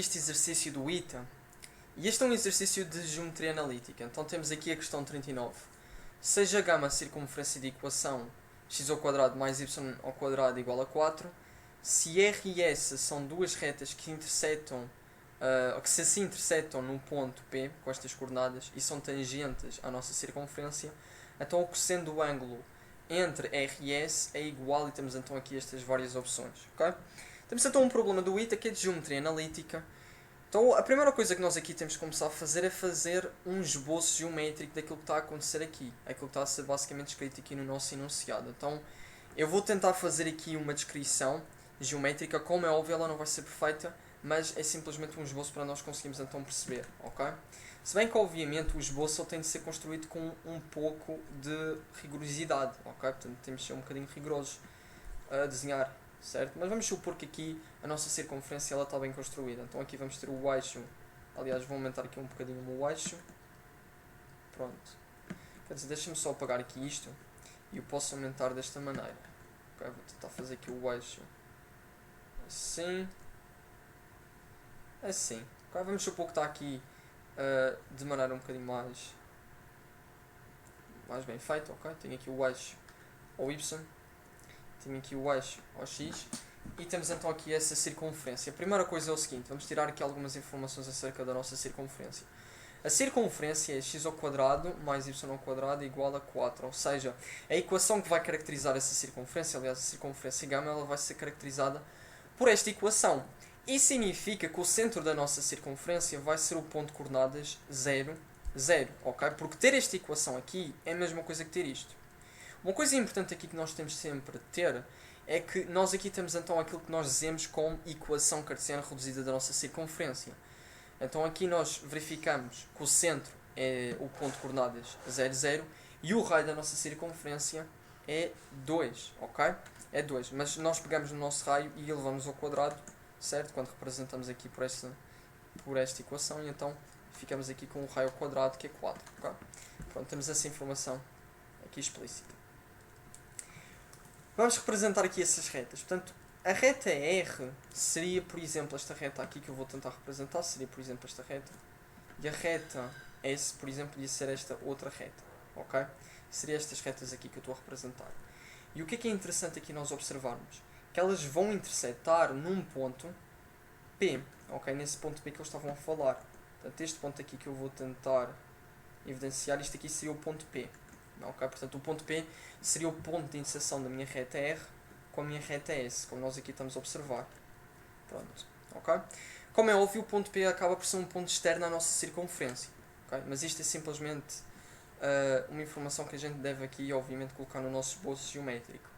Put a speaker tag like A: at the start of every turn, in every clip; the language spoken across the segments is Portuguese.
A: este exercício do ITA, e este é um exercício de geometria analítica. Então temos aqui a questão 39. Seja γ a circunferência de equação x² mais y² igual a 4, se R e S são duas retas que intersetam, que se assim intersetam num ponto P, com estas coordenadas, e são tangentes à nossa circunferência, então o cosseno do ângulo entre R e S é igual, e temos então aqui estas várias opções. Okay? Temos então um problema do ITA que é de geometria analítica. Então a primeira coisa que nós aqui temos que começar a fazer é fazer um esboço geométrico daquilo que está a acontecer aqui. Aquilo que está a ser basicamente escrito aqui no nosso enunciado. Então eu vou tentar fazer aqui uma descrição geométrica. Como é óbvio, ela não vai ser perfeita, mas é simplesmente um esboço para nós conseguirmos então perceber. Okay? Se bem que obviamente o esboço tem de ser construído com um pouco de rigorosidade. Okay? Portanto temos de ser um bocadinho rigorosos a desenhar. Certo? Mas vamos supor que aqui a nossa circunferência ela está bem construída. Então aqui vamos ter o eixo. Aliás, vou aumentar aqui um bocadinho o meu eixo. Pronto. Quer dizer, deixa-me só apagar aqui isto. E eu posso aumentar desta maneira. Okay, vou tentar fazer aqui o eixo. Assim. Assim. Okay, vamos supor que está aqui de maneira um bocadinho mais bem feito. Okay? Tenho aqui o eixo ao Y. Tenho aqui o eixo ao X e temos então aqui essa circunferência. A primeira coisa é o seguinte, vamos tirar aqui algumas informações acerca da nossa circunferência. A circunferência é x² mais y² igual a 4, ou seja, a equação que vai caracterizar essa circunferência, aliás a circunferência γ, ela vai ser caracterizada por esta equação. Isso significa que o centro da nossa circunferência vai ser o ponto de coordenadas 0, 0, ok? Porque ter esta equação aqui é a mesma coisa que ter isto. Uma coisa importante aqui que nós temos sempre de ter é que nós aqui temos então aquilo que nós dizemos como equação cartesiana reduzida da nossa circunferência. Então aqui nós verificamos que o centro é o ponto de coordenadas 0, 0 e o raio da nossa circunferência é 2, ok? É 2, mas nós pegamos o nosso raio e elevamos ao quadrado, certo? Quando representamos aqui por esta equação, e então ficamos aqui com o raio ao quadrado que é 4, ok? Pronto, temos essa informação aqui explícita. Vamos representar aqui essas retas. Portanto, a reta R seria, por exemplo, esta reta aqui que eu vou tentar representar, seria, por exemplo, esta reta. E a reta S, por exemplo, ia ser esta outra reta. Ok? Seria estas retas aqui que eu estou a representar. E o que é interessante aqui nós observarmos? Que elas vão intersetar num ponto P. Ok? Nesse ponto P que eles estavam a falar. Portanto, este ponto aqui que eu vou tentar evidenciar, isto aqui seria o ponto P. Okay? Portanto, o ponto P seria o ponto de interseção da minha reta R com a minha reta S, como nós aqui estamos a observar. Pronto. Okay? Como é óbvio, o ponto P acaba por ser um ponto externo à nossa circunferência. Okay? Mas isto é simplesmente uma informação que a gente deve aqui, obviamente, colocar no nosso esboço geométrico.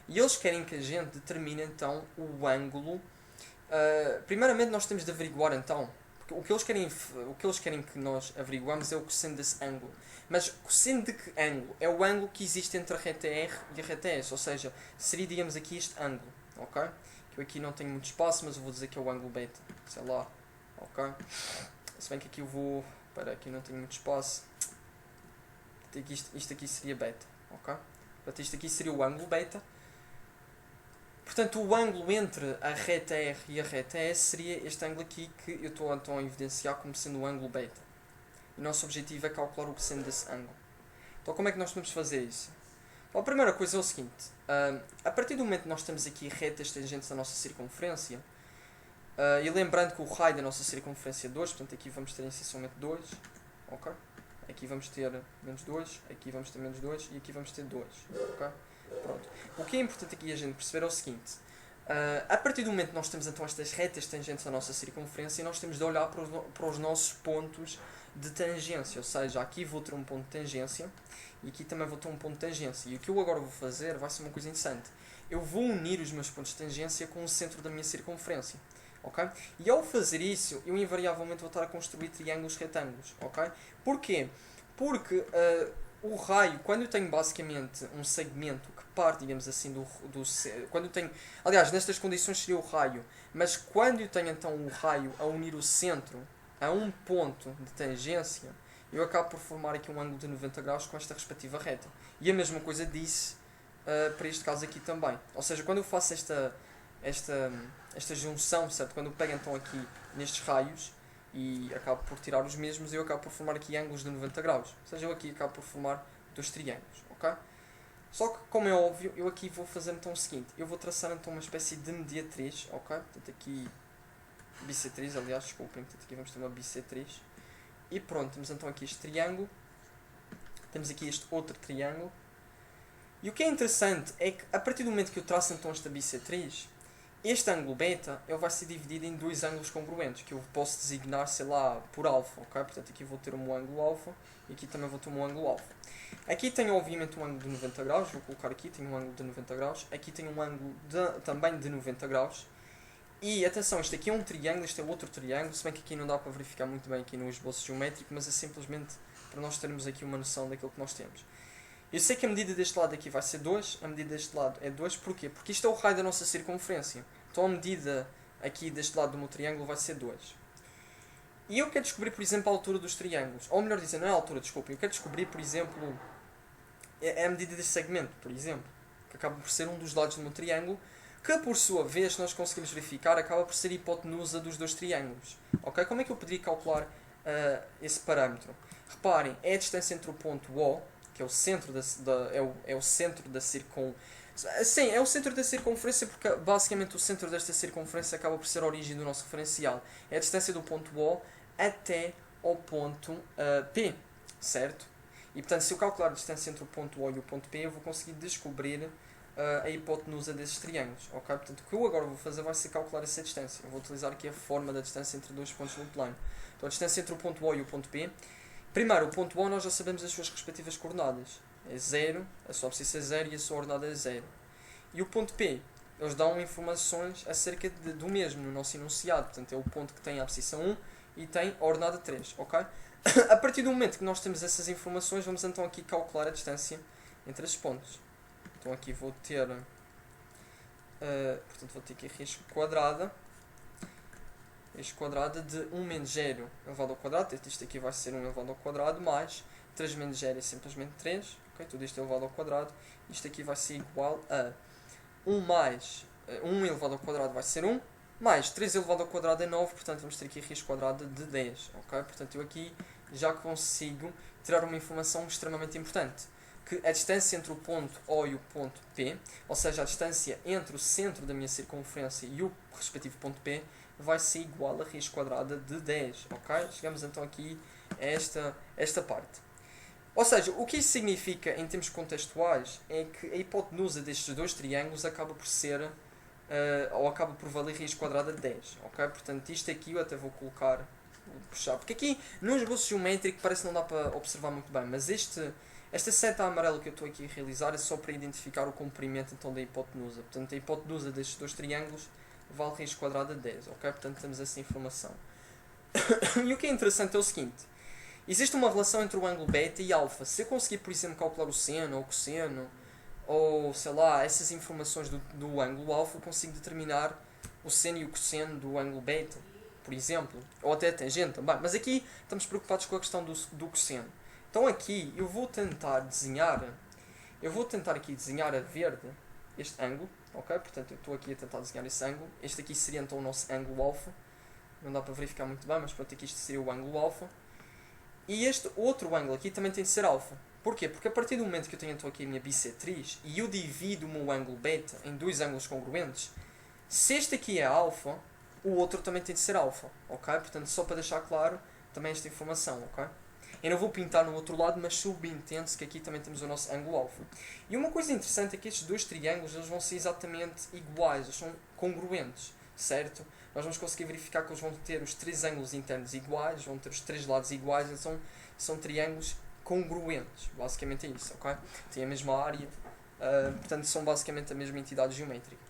A: E eles querem que a gente determine, então, o ângulo. Primeiramente, nós temos de averiguar, então, o que eles querem que nós averiguamos é o cosseno desse ângulo. Mas cosseno de que ângulo? É o ângulo que existe entre a reta R e a reta S. Ou seja, seria, digamos, aqui este ângulo. Ok? Que eu aqui não tenho muito espaço, mas eu vou dizer que é o ângulo beta. Sei lá. Ok? Se bem que aqui eu vou... Espera, aqui não tenho muito espaço. Isto aqui seria beta. Ok? Portanto, isto aqui seria o ângulo beta. Portanto, o ângulo entre a reta R e a reta S seria este ângulo aqui que eu estou então a evidenciar como sendo o ângulo beta. E o nosso objetivo é calcular o cosseno desse ângulo. Então, como é que nós podemos fazer isso? Então, a primeira coisa é o seguinte. A partir do momento que nós temos aqui retas tangentes da nossa circunferência, e lembrando que o raio da nossa circunferência é 2, portanto, aqui vamos ter essencialmente 2. Ok? Aqui vamos ter menos 2, aqui vamos ter menos 2 e aqui vamos ter 2. Ok? Pronto. O que é importante aqui a gente perceber é o seguinte. A partir do momento que nós temos então estas retas tangentes à nossa circunferência, nós temos de olhar para os nossos pontos de tangência. Ou seja, aqui vou ter um ponto de tangência e aqui também vou ter um ponto de tangência. E o que eu agora vou fazer vai ser uma coisa interessante. Eu vou unir os meus pontos de tangência com o centro da minha circunferência. Okay? E ao fazer isso, eu invariavelmente vou estar a construir triângulos retângulos. Okay? Porquê? Porque o raio, quando eu tenho basicamente um segmento que parte, digamos assim, quando eu tenho, aliás, nestas condições seria o raio, mas quando eu tenho então o raio a unir o centro a um ponto de tangência, eu acabo por formar aqui um ângulo de 90 graus com esta respectiva reta. E a mesma coisa disse para este caso aqui também. Ou seja, quando eu faço esta junção, certo? Quando eu pego então aqui nestes raios e acabo por tirar os mesmos, eu acabo por formar aqui ângulos de 90 graus. Ou seja, eu aqui acabo por formar dois triângulos, ok? Só que, como é óbvio, eu aqui vou fazer então o seguinte. Eu vou traçar então uma espécie de mediatriz, ok? Portanto, aqui bissetriz, aliás, desculpem, portanto, aqui vamos ter uma bissetriz. E pronto, temos então aqui este triângulo. Temos aqui este outro triângulo. E o que é interessante é que, a partir do momento que eu traço então esta bissetriz, este ângulo beta ele vai ser dividido em dois ângulos congruentes, que eu posso designar, sei lá, por alfa, ok? Portanto, aqui vou ter um ângulo alfa e aqui também vou ter um ângulo alfa. Aqui tenho, obviamente, um ângulo de 90 graus, vou colocar aqui, tenho um ângulo de 90 graus. Aqui tenho um ângulo também de 90 graus. E, atenção, isto aqui é um triângulo, este é outro triângulo, se bem que aqui não dá para verificar muito bem aqui no esboço geométrico, mas é simplesmente para nós termos aqui uma noção daquilo que nós temos. Eu sei que a medida deste lado aqui vai ser 2, a medida deste lado é 2, porquê? Porque isto é o raio da nossa circunferência. Então a medida aqui deste lado do meu triângulo vai ser 2. E eu quero descobrir, por exemplo, a altura dos triângulos. Ou melhor dizendo, não é a altura, desculpem. Eu quero descobrir, por exemplo, a medida deste segmento, por exemplo. Que acaba por ser um dos lados do meu triângulo. Que, por sua vez, nós conseguimos verificar, acaba por ser a hipotenusa dos dois triângulos. Ok? Como é que eu poderia calcular esse parâmetro? Reparem, é a distância entre o ponto O, que é o centro o centro da Sim, é o centro da circunferência porque basicamente o centro desta circunferência acaba por ser a origem do nosso referencial. É a distância do ponto O até ao ponto P, certo? E portanto, se eu calcular a distância entre o ponto O e o ponto P, eu vou conseguir descobrir a hipotenusa desses triângulos. Ok? Portanto, o que eu agora vou fazer vai ser calcular essa distância. Eu vou utilizar aqui a forma da distância entre dois pontos do plano. Então, a distância entre o ponto O e o ponto P. Primeiro, o ponto O nós já sabemos as suas respectivas coordenadas. É 0, a sua abscissa é 0 e a sua ordenada é 0. E o ponto P, eles dão informações acerca do mesmo no nosso enunciado. Portanto, é o ponto que tem a abscissa 1 e tem a ordenada 3. Ok? A partir do momento que nós temos essas informações, vamos então aqui calcular a distância entre esses pontos. Então aqui vou ter, portanto vou ter aqui risco quadrada de 1 menos 0 elevado ao quadrado, isto aqui vai ser 1 elevado ao quadrado, mais 3 menos 0 é simplesmente 3, okay? Tudo isto elevado ao quadrado, isto aqui vai ser igual a 1 mais 1 elevado ao quadrado vai ser 1, mais 3 elevado ao quadrado é 9, portanto vamos ter aqui risco quadrado de 10, ok? Portanto eu aqui já consigo tirar uma informação extremamente importante, que a distância entre o ponto O e o ponto P, ou seja, a distância entre o centro da minha circunferência e o respectivo ponto P, vai ser igual a raiz quadrada de 10, ok? Chegamos então aqui a esta parte. Ou seja, o que isso significa em termos contextuais é que a hipotenusa destes dois triângulos acaba por ser, ou acaba por valer raiz quadrada de 10, ok? Portanto, isto aqui eu até vou colocar, vou puxar, porque aqui no esboço geométrico parece que não dá para observar muito bem, mas esta seta amarela que eu estou aqui a realizar é só para identificar o comprimento então da hipotenusa. Portanto, a hipotenusa destes dois triângulos vale raiz quadrada de 10, ok? Portanto, temos essa informação. E o que é interessante é o seguinte. Existe uma relação entre o ângulo beta e alfa. Se eu conseguir, por exemplo, calcular o seno ou o cosseno, ou, sei lá, essas informações do ângulo alfa, eu consigo determinar o seno e o cosseno do ângulo beta, por exemplo. Ou até a tangente também. Mas aqui estamos preocupados com a questão do cosseno. Então aqui eu vou tentar aqui desenhar a verde este ângulo, ok? Portanto eu estou aqui a tentar desenhar esse ângulo. Este aqui seria então o nosso ângulo alfa. Não dá para verificar muito bem, mas pronto, aqui isto seria o ângulo alfa. E este outro ângulo aqui também tem de ser alfa. Porquê? Porque a partir do momento que eu tenho então aqui a minha bissetriz e eu divido o meu ângulo beta em dois ângulos congruentes, se este aqui é alfa, o outro também tem de ser alfa, ok? Portanto, só para deixar claro também esta informação, ok? Eu não vou pintar no outro lado, mas subentende-se que aqui também temos o nosso ângulo alfa. E uma coisa interessante é que estes dois triângulos eles vão ser exatamente iguais, eles são congruentes, certo? Nós vamos conseguir verificar que eles vão ter os três ângulos internos iguais, vão ter os três lados iguais, eles são triângulos congruentes, basicamente é isso, ok? Têm a mesma área, portanto são basicamente a mesma entidade geométrica.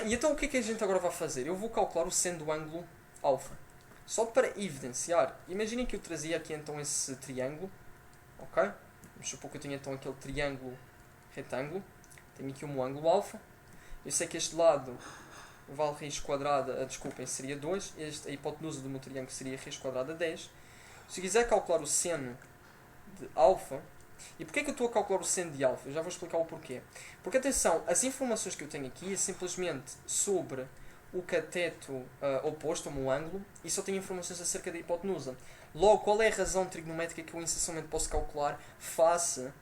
A: E então o que é que a gente agora vai fazer? Eu vou calcular o seno do ângulo alfa. Só para evidenciar, imaginem que eu trazia aqui então esse triângulo, ok? Vamos supor que eu tenho então aquele triângulo retângulo, tenho aqui o meu ângulo alfa, eu sei que este lado vale raiz quadrada, desculpem, seria 2, a hipotenusa do meu triângulo seria raiz quadrada de 10. Se eu quiser calcular o seno de alfa, E porquê que eu estou a calcular o seno de alfa? Eu já vou explicar o porquê. Porque, atenção, as informações que eu tenho aqui é simplesmente sobre o cateto oposto, ou o ângulo, e só tenho informações acerca da hipotenusa. Logo, qual é a razão trigonométrica que eu inicialmente posso calcular face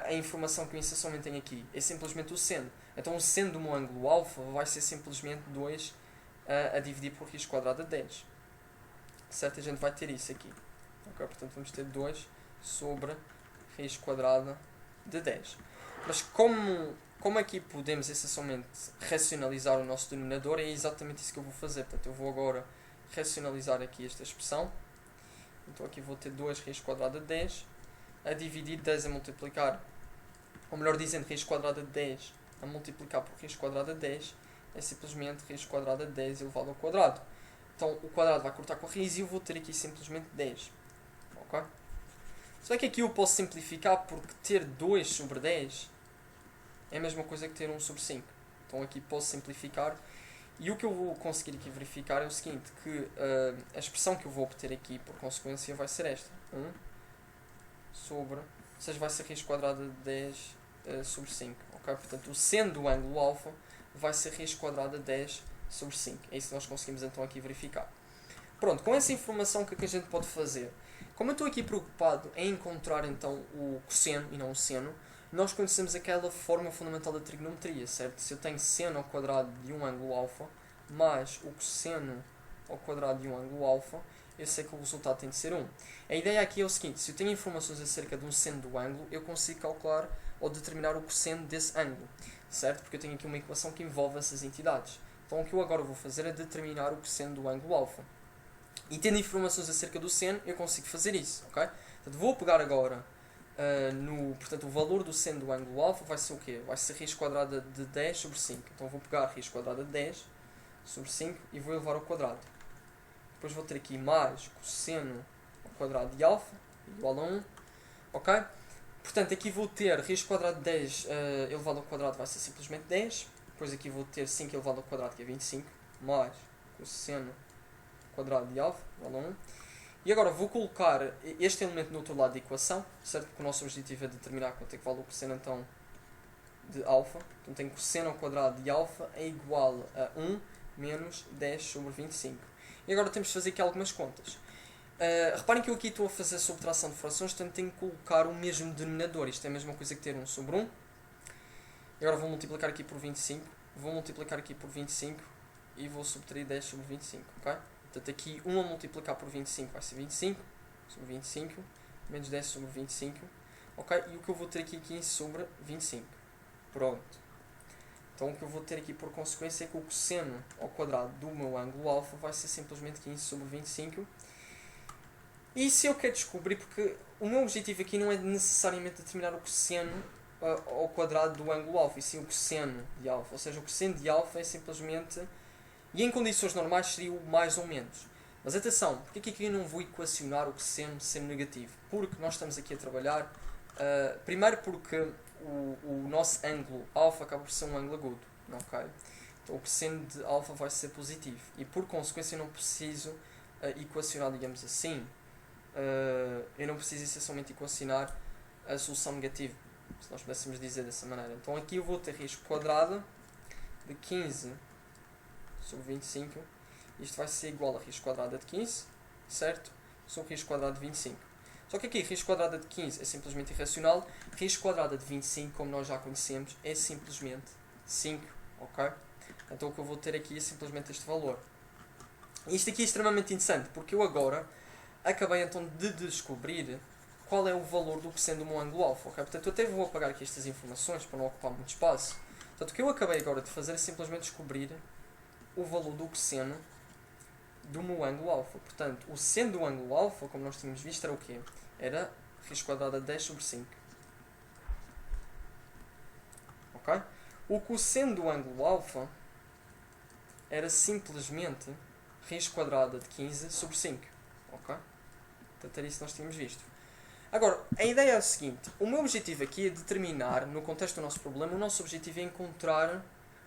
A: a informação que eu inicialmente tenho aqui? É simplesmente o seno. Então, o seno do meu ângulo alfa vai ser simplesmente 2 a dividir por raiz quadrada de 10. Certo? A gente vai ter isso aqui. Okay? Portanto, vamos ter 2 sobre raiz quadrada de 10. Mas como aqui podemos essencialmente racionalizar o nosso denominador, é exatamente isso que eu vou fazer. Portanto, eu vou agora racionalizar aqui esta expressão. Então aqui vou ter 2 raiz quadrada de 10 a dividir 10 a multiplicar, ou melhor dizendo, raiz quadrada de 10 a multiplicar por raiz quadrada de 10 é simplesmente raiz quadrada de 10 elevado ao quadrado. Então o quadrado vai cortar com a raiz e eu vou ter aqui simplesmente 10. Ok? Só que aqui eu posso simplificar porque ter 2 sobre 10 é a mesma coisa que ter 1 sobre 5. Então aqui posso simplificar. E o que eu vou conseguir aqui verificar é o seguinte, que a expressão que eu vou obter aqui, por consequência, vai ser esta. 1 sobre, ou seja, vai ser raiz quadrada de 10 sobre 5. Okay? Portanto, o seno do ângulo alfa vai ser raiz quadrada de 10 sobre 5. É isso que nós conseguimos então aqui verificar. Pronto, com essa informação o que é que a gente pode fazer? Como eu estou aqui preocupado em encontrar então o cosseno e não o seno, nós conhecemos aquela forma fundamental da trigonometria, certo? Se eu tenho seno ao quadrado de um ângulo alfa mais o cosseno ao quadrado de um ângulo alfa, eu sei que o resultado tem de ser 1. A ideia aqui é o seguinte, se eu tenho informações acerca de um seno do ângulo, eu consigo calcular ou determinar o cosseno desse ângulo, certo? Porque eu tenho aqui uma equação que envolve essas entidades. Então o que eu agora vou fazer é determinar o cosseno do ângulo alfa. E tendo informações acerca do seno, eu consigo fazer isso, ok? Portanto, vou pegar agora portanto, o valor do seno do ângulo alfa vai ser o quê? Vai ser raiz quadrada de 10 sobre 5. Então vou pegar a raiz quadrada de 10 sobre 5 e vou elevar ao quadrado. Depois vou ter aqui mais cosseno ao quadrado de alfa igual a 1. Ok? Portanto, aqui vou ter raiz quadrada de 10 elevado ao quadrado vai ser simplesmente 10. Depois aqui vou ter 5 elevado ao quadrado, que é 25. Mais cosseno ao quadrado de alfa igual a 1. E agora vou colocar este elemento no outro lado da equação, certo? Porque o nosso objetivo é determinar quanto é que vale o cosseno então de alfa. Então tenho cosseno ao quadrado de alfa é igual a 1 menos 10 sobre 25. E agora temos de fazer aqui algumas contas. Reparem que eu aqui estou a fazer subtração de frações, portanto tenho que colocar o mesmo denominador. Isto é a mesma coisa que ter 1 sobre 1. E agora vou multiplicar aqui por 25. Vou multiplicar aqui por 25 e vou subtrair 10 sobre 25. Ok? Portanto, aqui 1 a multiplicar por 25 vai ser 25 sobre 25, menos 10 sobre 25. Ok? E o que eu vou ter aqui 15 sobre 25. Pronto. Então, o que eu vou ter aqui por consequência é que o cosseno ao quadrado do meu ângulo alfa vai ser simplesmente 15 sobre 25. E se eu quero descobrir, porque o meu objetivo aqui não é necessariamente determinar o cosseno ao quadrado do ângulo alfa, e sim o cosseno de alfa. Ou seja, o cosseno de alfa é simplesmente... E em condições normais seria o mais ou menos. Mas atenção, porque aqui eu não vou equacionar o cosseno sendo negativo? Porque nós estamos aqui a trabalhar... primeiro porque o nosso ângulo alfa acaba por ser um ângulo agudo. Okay? Então o cosseno de alfa vai ser positivo. E por consequência eu não preciso equacionar, digamos assim. Eu não preciso essencialmente equacionar a solução negativa. Se nós pudéssemos dizer dessa maneira. Então aqui eu vou ter raiz quadrada de 15 sobre 25, isto vai ser igual a raiz quadrada de 15, certo? Sobre raiz quadrada de 25. Só que aqui, raiz quadrada de 15 é simplesmente irracional, raiz quadrada de 25, como nós já conhecemos, é simplesmente 5, ok? Então o que eu vou ter aqui é simplesmente este valor. E isto aqui é extremamente interessante, porque eu agora acabei então de descobrir qual é o valor do cosseno do meu ângulo alfa, ok? Portanto, eu até vou apagar aqui estas informações para não ocupar muito espaço. Portanto, o que eu acabei agora de fazer é simplesmente descobrir o valor do cosseno do meu ângulo alfa. Portanto, o seno do ângulo alfa, como nós tínhamos visto, era o quê? Era raiz quadrada de 10 sobre 5. Ok? O cosseno do ângulo alfa era simplesmente raiz quadrada de 15 sobre 5. Ok? Portanto, era isso que nós tínhamos visto. Agora, a ideia é a seguinte. O meu objetivo aqui é determinar, no contexto do nosso problema, o nosso objetivo é encontrar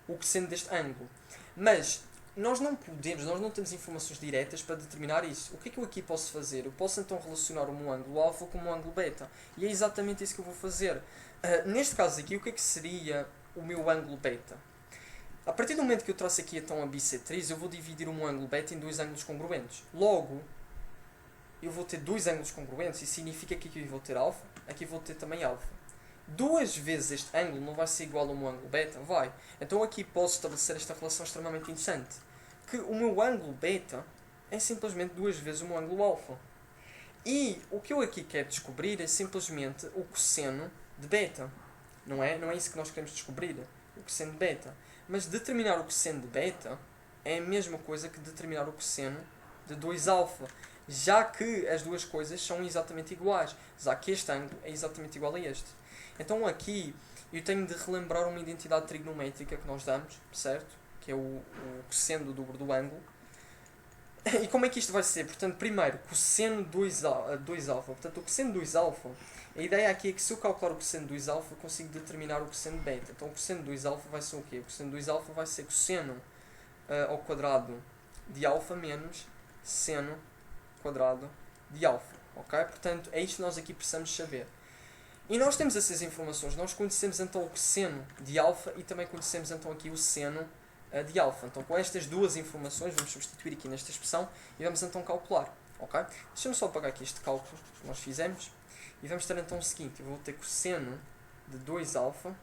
A: o cosseno deste ângulo. Mas nós não podemos, nós não temos informações diretas para determinar isso. O que é que eu aqui posso fazer? Eu posso então relacionar o meu ângulo alfa com o meu ângulo beta. E é exatamente isso que eu vou fazer. Neste caso aqui, o que é que seria o meu ângulo beta? A partir do momento que eu traço aqui então a bissetriz, eu vou dividir o meu ângulo beta em dois ângulos congruentes. Logo, eu vou ter dois ângulos congruentes, isso significa que aqui eu vou ter alfa, aqui vou ter também alfa. Duas vezes este ângulo não vai ser igual ao meu ângulo beta? Vai. Então aqui posso estabelecer esta relação extremamente interessante. Que o meu ângulo beta é simplesmente duas vezes o meu ângulo alfa. E o que eu aqui quero descobrir é simplesmente o cosseno de beta. Não é? Não é isso que nós queremos descobrir. O cosseno de beta. Mas determinar o cosseno de beta é a mesma coisa que determinar o cosseno de 2 alfa. Já que as duas coisas são exatamente iguais. Já que este ângulo é exatamente igual a este. Então aqui eu tenho de relembrar uma identidade trigonométrica que nós damos, certo? Que é o cosseno do dobro do ângulo. E como é que isto vai ser? Portanto, primeiro, cosseno 2 alfa. Portanto, o cosseno 2 alfa, a ideia aqui é que se eu calcular o cosseno 2 alfa, eu consigo determinar o cosseno beta. Então, o cosseno 2 alfa vai ser o quê? O cosseno 2 alfa vai ser cosseno ao quadrado de alfa menos seno quadrado de alfa. Ok? Portanto, é isto que nós aqui precisamos saber. E nós temos essas informações. Nós conhecemos então o cosseno de alfa e também conhecemos então aqui o seno de alfa. Então, com estas duas informações, vamos substituir aqui nesta expressão e vamos então calcular. Ok? Deixa-me só apagar aqui este cálculo que nós fizemos. E vamos ter então o seguinte. Eu vou ter cosseno de 2 alfa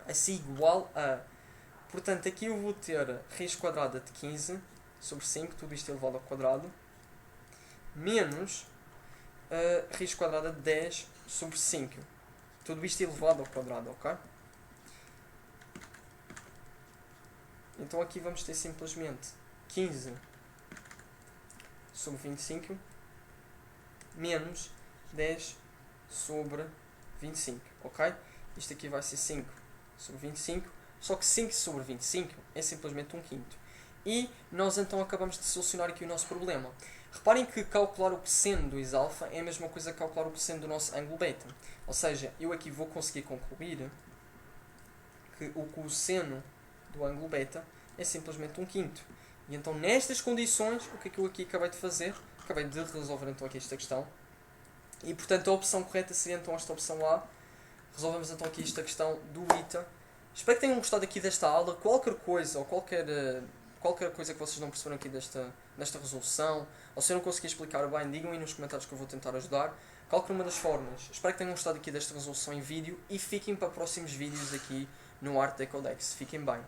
A: assim igual a... Portanto, aqui eu vou ter raiz quadrada de 15 sobre 5, tudo isto elevado ao quadrado, menos raiz quadrada de 10 sobre 5. Tudo isto elevado ao quadrado, ok? Então aqui vamos ter simplesmente 15 sobre 25 menos 10 sobre 25, ok? Isto aqui vai ser 5 sobre 25, só que 5 sobre 25 é simplesmente 1/5. E nós então acabamos de solucionar aqui o nosso problema. Reparem que calcular o cosseno do alfa é a mesma coisa que calcular o cosseno do nosso ângulo beta. Ou seja, eu aqui vou conseguir concluir que o cosseno do ângulo beta é simplesmente 1/5. E então nestas condições, o que é que eu aqui acabei de fazer? Acabei de resolver então aqui esta questão. E portanto a opção correta seria então esta opção A. Resolvemos então aqui esta questão do ITA. Espero que tenham gostado aqui desta aula. Qualquer coisa ou qualquer coisa que vocês não perceberam aqui desta resolução, ou se eu não conseguir explicar bem, digam aí nos comentários que eu vou tentar ajudar. Qualquer uma das formas. Espero que tenham gostado aqui desta resolução em vídeo e fiquem para próximos vídeos aqui no Art Decodex. Fiquem bem.